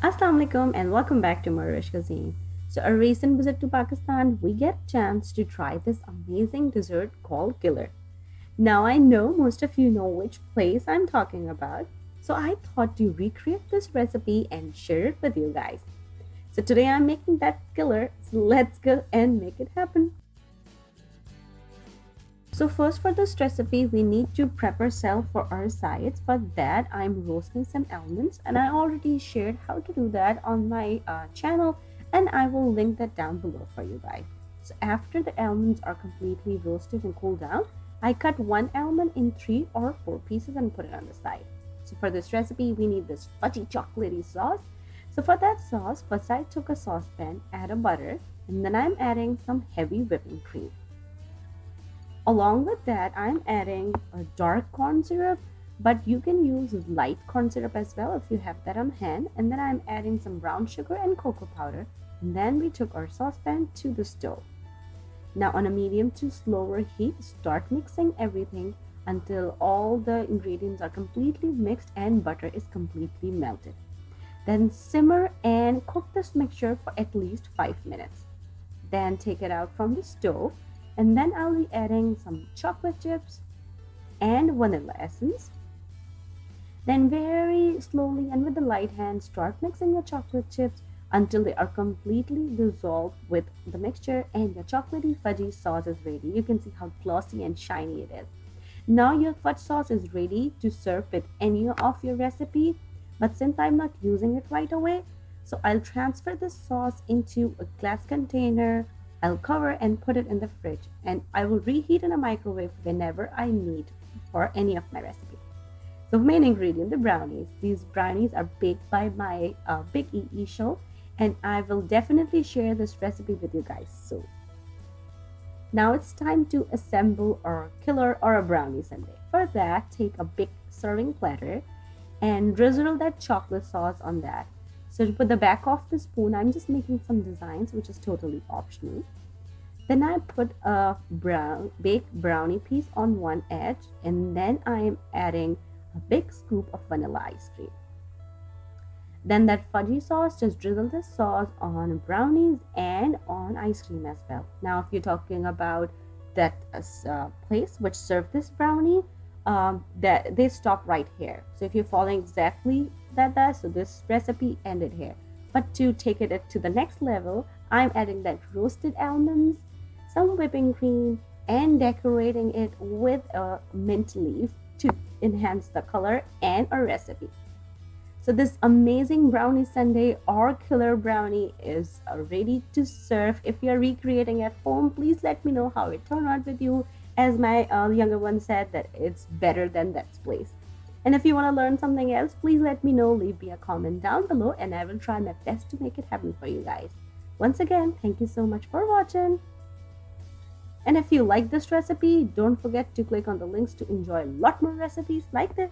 Assalamu alaikum and welcome back to morEwish Cuisine. So, a recent visit to Pakistan, we get a chance to try this amazing dessert called killer. Now, I know most of you know which place I'm talking about, so I thought to recreate this recipe and share it with you guys. So, today I'm making that killer, so let's go and make it happen. So first for this recipe, we need to prep ourselves for our sides. For that, I'm roasting some almonds and I already shared how to do that on my channel and I will link that down below for you guys. So after the almonds are completely roasted and cooled down, I cut one almond in 3 or 4 pieces and put it on the side. So for this recipe, we need this fudgy chocolatey sauce. So for that sauce, first I took a saucepan, add a butter, and then I'm adding some heavy whipping cream. Along with that, I'm adding a dark corn syrup, but you can use light corn syrup as well if you have that on hand. And then I'm adding some brown sugar and cocoa powder. And then we took our saucepan to the stove. Now on a medium to slower heat, start mixing everything until all the ingredients are completely mixed and butter is completely melted. Then simmer and cook this mixture for at least 5 minutes. Then take it out from the stove and then I'll be adding some chocolate chips and vanilla essence. Then very slowly and with a light hand start mixing your chocolate chips until they are completely dissolved with the mixture and your chocolatey fudgy sauce is ready. You can see how glossy and shiny it is. Now your fudge sauce is ready to serve with any of your recipe, but since I'm not using it right away, so I'll transfer this sauce into a glass container. I'll cover and put it in the fridge and I will reheat in a microwave whenever I need for any of my recipes. So main ingredient, the brownies. These brownies are baked by my Big EE show and I will definitely share this recipe with you guys soon. Now it's time to assemble our killer or a brownie sundae. For that, take a big serving platter and drizzle that chocolate sauce on that. So to put the back of the spoon, I'm just making some designs which is totally optional. Then I put a baked brownie piece on one edge and then I am adding a big scoop of vanilla ice cream. Then that fudgy sauce, just drizzle the sauce on brownies and on ice cream as well. Now if you're talking about that place which served this brownie, that they stop right here. So if you're following exactly that, so this recipe ended here. But to take it to the next level, I'm adding that roasted almonds, some whipping cream, and decorating it with a mint leaf to enhance the color and a recipe. So this amazing brownie sundae or killer brownie is ready to serve. If you're recreating at home, please let me know how it turned out with you. As my younger one said, that it's better than that place. And if you want to learn something else, please let me know. Leave me a comment down below and I will try my best to make it happen for you guys. Once again, thank you so much for watching. And if you like this recipe, don't forget to click on the links to enjoy a lot more recipes like this.